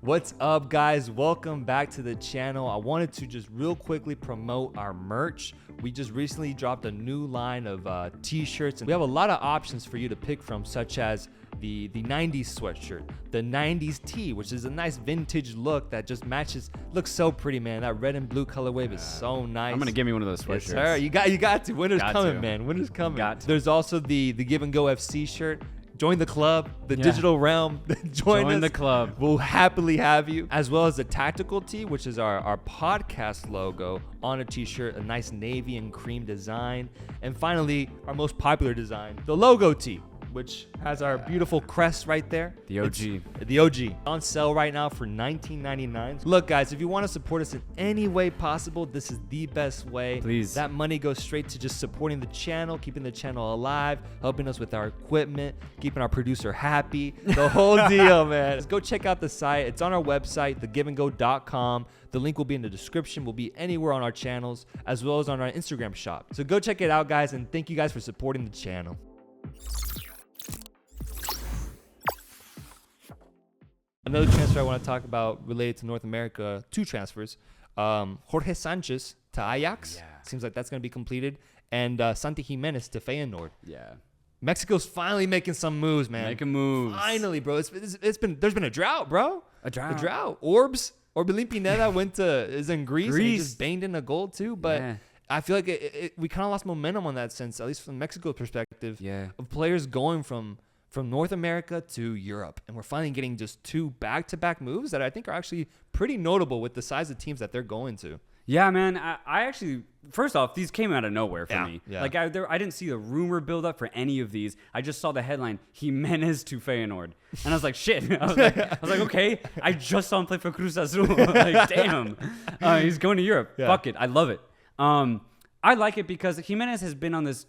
What's up, guys? Welcome back to the channel. I wanted to just real quickly promote our merch. We just recently dropped a new line of t-shirts, and we have a lot of options for you to pick from, such as the 90s sweatshirt, the 90s tee, which is a nice vintage look that just looks so pretty, man. That red and blue color wave is so nice. I'm gonna give me one of those sweatshirts. Yes, sir. You got to. Winter's coming, man. Winter's coming. There's also the Give and Go FC shirt. Join the club, the digital realm. Join the club. We'll happily have you. As well as the tactical tee, which is our podcast logo on a t-shirt, a nice navy and cream design. And finally, our most popular design, the logo tee, which has our beautiful crest right there. The OG. The OG. On sale right now for $19.99. Look, guys, if you want to support us in any way possible, this is the best way. Please. That money goes straight to just supporting the channel, keeping the channel alive, helping us with our equipment, keeping our producer happy. The whole deal, man. Just go check out the site. It's on our website, thegivengoshow.com. The link will be in the description. Will be anywhere on our channels, as well as on our Instagram shop. So go check it out, guys, and thank you guys for supporting the channel. Another transfer I want to talk about related to North America, two transfers. Jorge Sánchez to Ajax. Yeah. Seems like that's going to be completed. And Santi Giménez to Feyenoord. Yeah. Mexico's finally making some moves, man. Making moves. Finally, bro. There's been a drought, bro. A drought. Orbelín Pineda is in Greece. And he just banged in a goal too. But I feel like we kind of lost momentum on that sense, at least from Mexico's perspective. Yeah. Of players going from North America to Europe. And we're finally getting just two back-to-back moves that I think are actually pretty notable with the size of teams that they're going to. Yeah, man. I actually, first off, these came out of nowhere for me. Yeah. Like, I didn't see the rumor build up for any of these. I just saw the headline, Giménez to Feyenoord. And I was like, shit. I was like, okay, I just saw him play for Cruz Azul. Like, damn. He's going to Europe. Yeah. Fuck it. I love it. I like it because Giménez has been on this,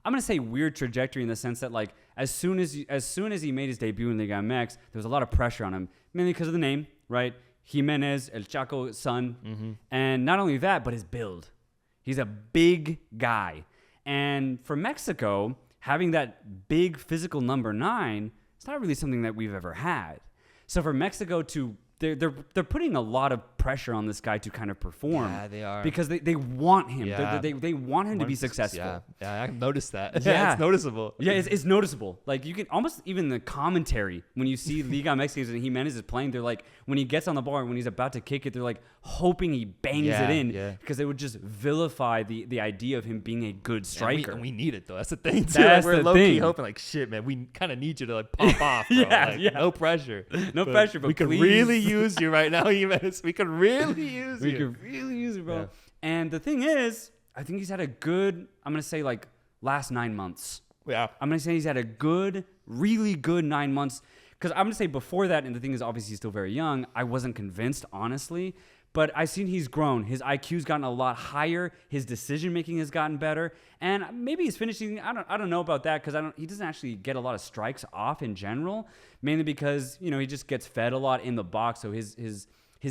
I'm going to say, weird trajectory in the sense that, like, as soon as he made his debut in Liga MX, there was a lot of pressure on him, mainly because of the name, right? Giménez, El Chaco's son. Mm-hmm. And not only that, but his build. He's a big guy. And for Mexico, having that big physical number 9, it's not really something that we've ever had. So for Mexico to... They're putting a lot of pressure on this guy to kind of perform. Yeah, they are. Because they want him. Yeah. They want him to be successful. Yeah, I noticed that. Yeah. It's noticeable. Yeah, it's noticeable. Like, you can almost, even the commentary, when you see Liga MX games and Giménez is playing, they're like, when he gets on the ball and when he's about to kick it, they're like hoping he bangs it in because they would just vilify the idea of him being a good striker. And we need it, though. That's the thing, too. That's we're the low-key thing. hoping, like, shit, man, we kind of need you to, like, pop off, bro. No pressure. No pressure, but we could really use you right now, Giménez. We could really use you. We could really use it, bro. Yeah. And the thing is, I think he's had a good, I'm going to say, like, last 9 months. Yeah. I'm going to say he's had a good, really good 9 months. Because I'm going to say before that, and the thing is, obviously, he's still very young. I wasn't convinced, honestly. But I've seen he's grown. His IQ's gotten a lot higher. His decision-making has gotten better. And maybe his finishing, I don't know about that because he doesn't actually get a lot of strikes off in general. Mainly because, he just gets fed a lot in the box. So his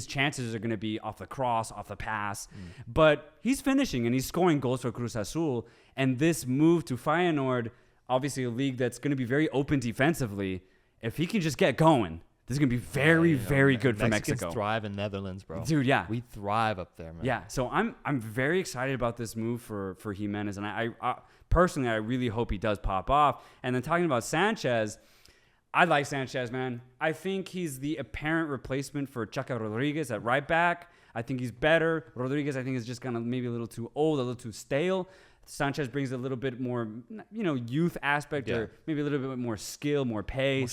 chances are going to be off the cross, off the pass. But he's finishing and he's scoring goals for Cruz Azul. And this move to Feyenoord, obviously a league that's going to be very open defensively, if he can just get going, this is going to be very, very good for Mexicans Mexico. Thrive in Netherlands, bro. Dude, yeah. We thrive up there, man. Yeah, so I'm very excited about this move for Giménez. And I personally, I really hope he does pop off. And then talking about Sánchez, I like Sánchez, man. I think he's the apparent replacement for Chaca Rodriguez at right back. I think he's better. Rodriguez, I think, is just kind of maybe a little too old, a little too stale. Sánchez brings a little bit more, youth aspect or maybe a little bit more skill, more pace. More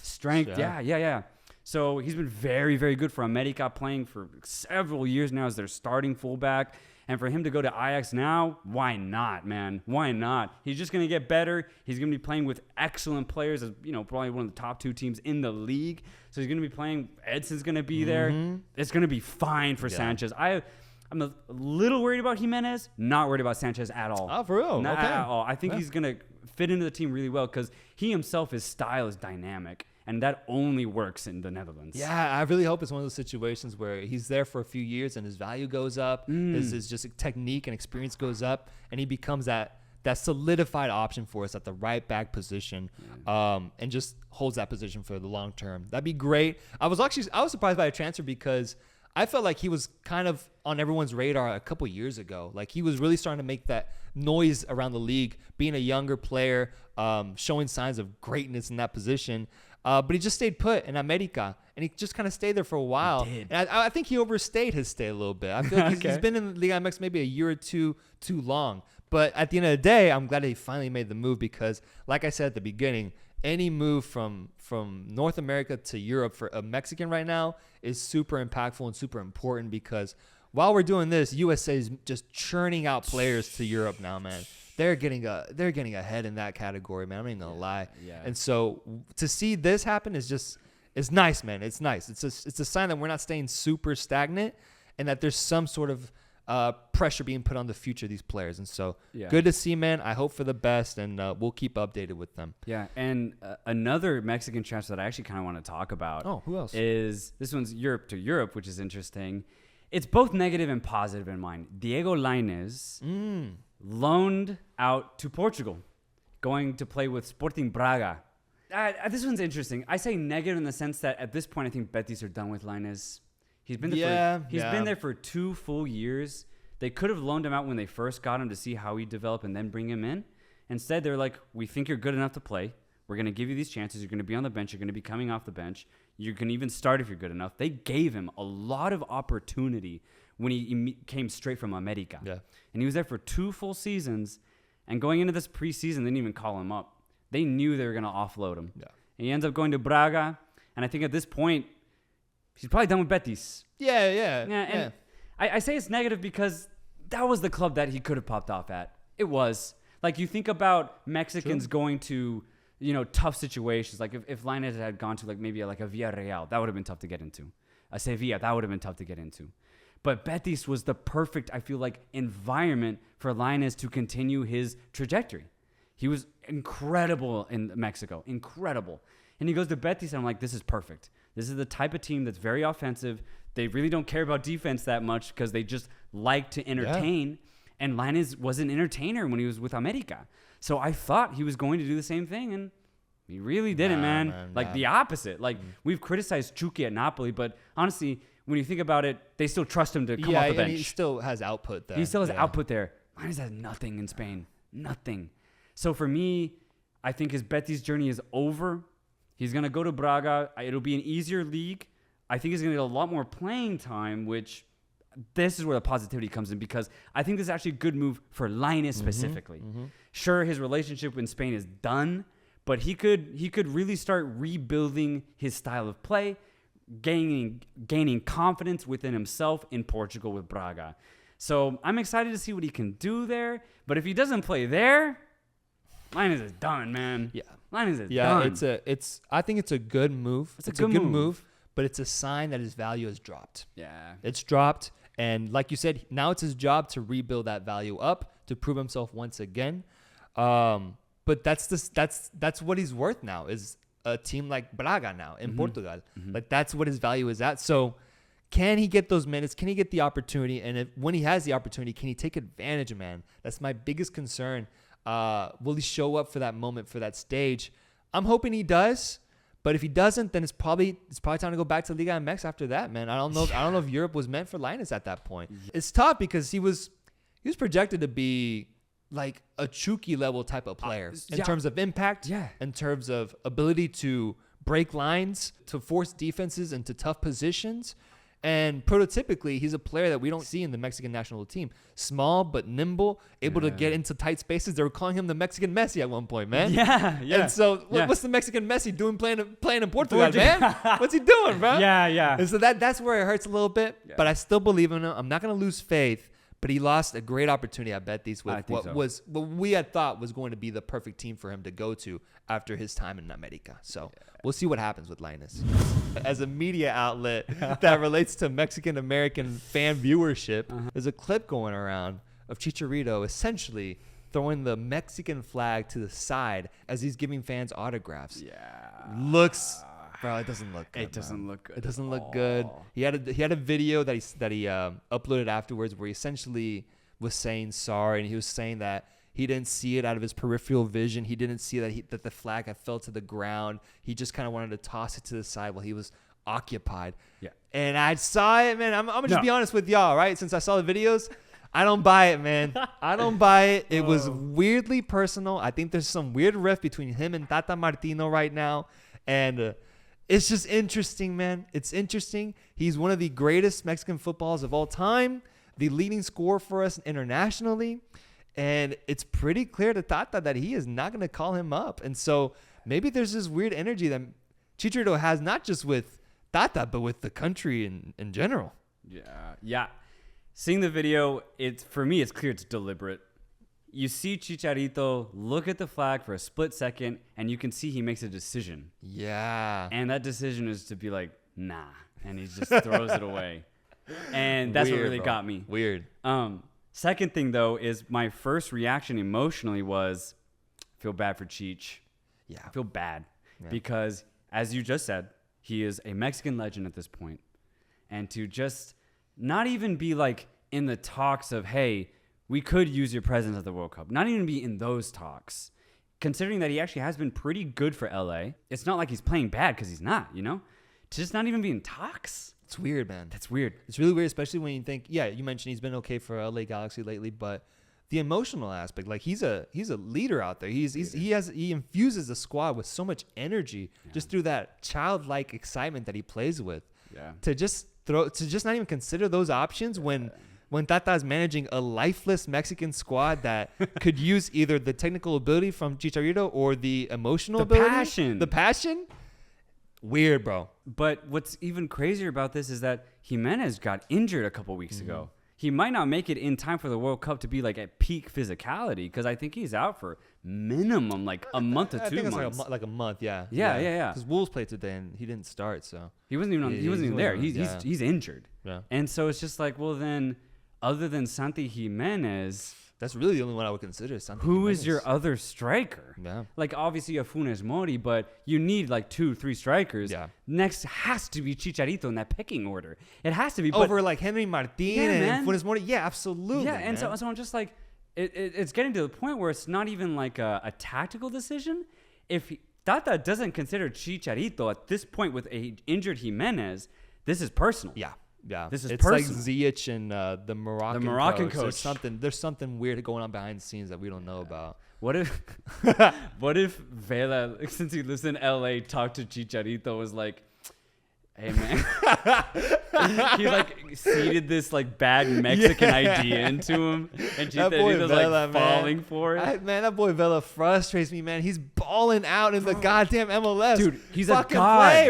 strength. Yeah. So he's been very, very good for America, playing for several years now as their starting fullback. And for him to go to Ajax now, why not, man? Why not? He's just going to get better. He's going to be playing with excellent players, as probably one of the top 2 teams in the league. So he's going to be playing. Edson's going to be there. It's going to be fine for Sánchez. I'm a little worried about Giménez, not worried about Sánchez at all. Oh, for real? Not okay. at all. I think he's going to fit into the team really well because he himself, his style is dynamic. And that only works in the Netherlands. Yeah, I really hope it's one of those situations where he's there for a few years and his value goes up, his just technique and experience goes up, and he becomes that that solidified option for us at the right back position, and just holds that position for the long term. That'd be great. I was surprised by the transfer because I felt like he was kind of on everyone's radar a couple years ago. Like he was really starting to make that noise around the league, being a younger player, showing signs of greatness in that position. But he just stayed put in America, and he just kind of stayed there for a while. He did. And I think he overstayed his stay a little bit. I feel like he's been in Liga MX maybe a year or two too long. But at the end of the day, I'm glad that he finally made the move because, like I said at the beginning, any move from North America to Europe for a Mexican right now is super impactful and super important because while we're doing this, USA is just churning out players to Europe now, man. They're getting ahead in that category, man. I'm not even gonna lie. Yeah. And so to see this happen is it's nice, man. It's nice. It's a sign that we're not staying super stagnant and that there's some sort of pressure being put on the future of these players. And so good to see, man. I hope for the best, and we'll keep updated with them. Yeah, and another Mexican transfer that I actually kind of want to talk about. Oh, who else? Is this one's Europe to Europe, which is interesting. It's both negative and positive in mind. Diego Lainez loaned out to Portugal, going to play with Sporting Braga. This one's interesting. I say negative in the sense that at this point, I think Betis are done with Lainez. He's been there for 2 full years. They could have loaned him out when they first got him to see how he developed and then bring him in. Instead, they're like, we think you're good enough to play. We're going to give you these chances. You're going to be on the bench. You're going to be coming off the bench. You can even start if you're good enough. They gave him a lot of opportunity when he came straight from America. Yeah. And he was there for 2 full seasons. And going into this preseason, they didn't even call him up. They knew they were going to offload him. Yeah. And he ends up going to Braga. And I think at this point, he's probably done with Betis. Yeah. I say it's negative because that was the club that he could have popped off at. It was. Like, you think about Mexicans going to, tough situations. Like, if Lainez had gone to, maybe a Villarreal, that would have been tough to get into. A Sevilla, that would have been tough to get into. But Betis was the perfect, I feel like, environment for Lainez to continue his trajectory. He was incredible in Mexico. Incredible. And he goes to Betis, and I'm like, this is perfect. This is the type of team that's very offensive. They really don't care about defense that much because they just like to entertain. Yeah. And Lainez was an entertainer when he was with America. So I thought he was going to do the same thing, and he really didn't, man. The opposite. We've criticized Chucky at Napoli, but honestly, when you think about it, they still trust him to come off the bench. And he still has output there. He still has output there. Lainez has nothing in Spain. Nothing. So for me, I think his Betis journey is over. He's going to go to Braga. It'll be an easier league. I think he's going to get a lot more playing time, which this is where the positivity comes in because I think this is actually a good move for Lainez specifically. Sure, his relationship in Spain is done, but he could really start rebuilding his style of play, gaining confidence within himself in Portugal with Braga. So I'm excited to see what he can do there. But if he doesn't play there, Lainez is done, man. Yeah, Lainez is done. I think it's a good move. It's a good move, but it's a sign that his value has dropped. Yeah, it's dropped, and like you said, now it's his job to rebuild that value up to prove himself once again. But that's what he's worth now is a team like Braga now in Portugal. Like that's what his value is at. So can he get those minutes? Can he get the opportunity? And when he has the opportunity, can he take advantage, man? That's my biggest concern. Will he show up for that moment, for that stage? I'm hoping he does. But if he doesn't, then it's probably time to go back to Liga MX after that, man. I don't know if Europe was meant for Lainez at that point. It's tough because he was projected to be like a Chucky level type of player in terms of impact, in terms of ability to break lines, to force defenses into tough positions. And prototypically, he's a player that we don't see in the Mexican national team. Small but nimble, able to get into tight spaces. They were calling him the Mexican Messi at one point, man. Yeah. And so, what's the Mexican Messi doing playing in Portugal, man? What's he doing, bro? Yeah. And so that's where it hurts a little bit. Yeah. But I still believe in him. I'm not going to lose faith. But he lost a great opportunity at Betis with what we had thought was going to be the perfect team for him to go to after his time in America. So we'll see what happens with Lainez. As a media outlet that relates to Mexican-American fan viewership, there's a clip going around of Chicharito essentially throwing the Mexican flag to the side as he's giving fans autographs. Bro, it doesn't look good. It doesn't look good. It doesn't look good. He had a video that he uploaded afterwards where he essentially was saying sorry, and he was saying that He didn't see it out of his peripheral vision. He didn't see that the flag had fell to the ground. He just kind of wanted to toss it to the side while he was occupied. Yeah. And I saw it, man. I'm gonna just be honest with y'all, right? Since I saw the videos, I don't buy it, man. I don't buy it. It was weirdly personal. I think there's some weird rift between him and Tata Martino right now. And it's just interesting, man. It's interesting. He's one of the greatest Mexican footballers of all time, the leading scorer for us internationally. And it's pretty clear to Tata that he is not going to call him up. And so maybe there's this weird energy that Chicharito has, not just with Tata, but with the country in general. Yeah. Seeing the video, for me, it's clear it's deliberate. You see Chicharito look at the flag for a split second, and you can see he makes a decision. Yeah. And that decision is to be like, nah. And he just throws it away. And that's what really got me. Weird. Second thing, though, is my first reaction emotionally was, I feel bad for Cheech. Yeah. I feel bad. Yeah. Because, as you just said, he is a Mexican legend at this point. And to just not even be like in the talks of, hey, we could use your presence at the World Cup. Not even be in those talks. Considering that he actually has been pretty good for LA. It's not like he's playing bad because he's not, you know? To just not even be in talks. It's weird, man. That's weird. It's really weird, especially when you think, you mentioned he's been okay for LA Galaxy lately, but the emotional aspect, like he's a leader out there. He infuses the squad with so much energy just through that childlike excitement that he plays with. Yeah. To just not even consider those options when Tata is managing a lifeless Mexican squad that could use either the technical ability from Chicharito or the emotional ability. The passion. Weird, bro. But what's even crazier about this is that Giménez got injured a couple weeks ago. He might not make it in time for the World Cup to be like at peak physicality because I think he's out for minimum like a month to 2 months. Like a month, yeah. Yeah. Because Wolves played today and he didn't start, so he wasn't even there. He's injured. Yeah. And so it's just like, well, then, other than Santi Giménez, that's really the only one I would consider. Santi who Giménez. is your other striker? Yeah. Like, obviously, a Funes Mori, but you need like 2-3 strikers. Yeah. Next has to be Chicharito in that picking order. It has to be. Over like Henry Martin and Funes Mori. Yeah, absolutely. Yeah, and so I'm just like, it's getting to the point where it's not even like a tactical decision. If Tata doesn't consider Chicharito at this point with a injured Giménez, this is personal. Yeah. This is it's personal. like Ziyech and the Moroccan coach. There's something weird going on behind the scenes that we don't know about. What if Vela, since he lives in LA, talked to Chicharito, was like, hey man, he like seeded this like bad Mexican idea into him, and Chicharito's like falling for it. Man, that boy Vela frustrates me, man. He's balling out in the goddamn MLS. Dude, he's fucking a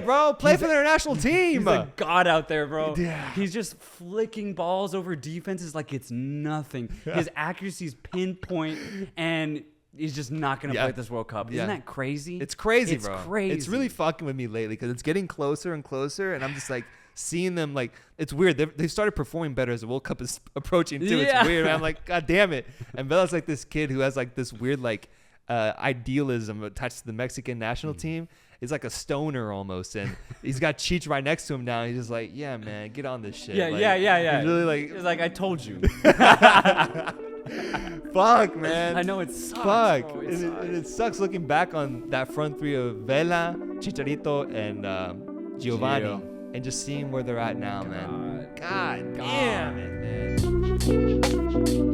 god. Play for the international team. He's a god out there, bro. Yeah. He's just flicking balls over defenses like it's nothing. His accuracy's pinpoint, and he's just not going to play this World Cup. Isn't that crazy? It's crazy, bro. It's crazy. It's really fucking with me lately because it's getting closer and closer, and I'm just like seeing them like it's weird. They started performing better as the World Cup is approaching too. Yeah. It's weird. Man. I'm like, God damn it. And Vela's like this kid who has like this weird like idealism attached to the Mexican national team. He's like a stoner almost, and he's got Cheech right next to him now. He's just like, yeah, man, get on this shit. Yeah. He's really like, it's like I told you. Fuck, man. I know it sucks. Fuck. Bro, it sucks looking back on that front three of Vela, Chicharito, and Giovanni, and just seeing where they're at now, man. God damn it, man.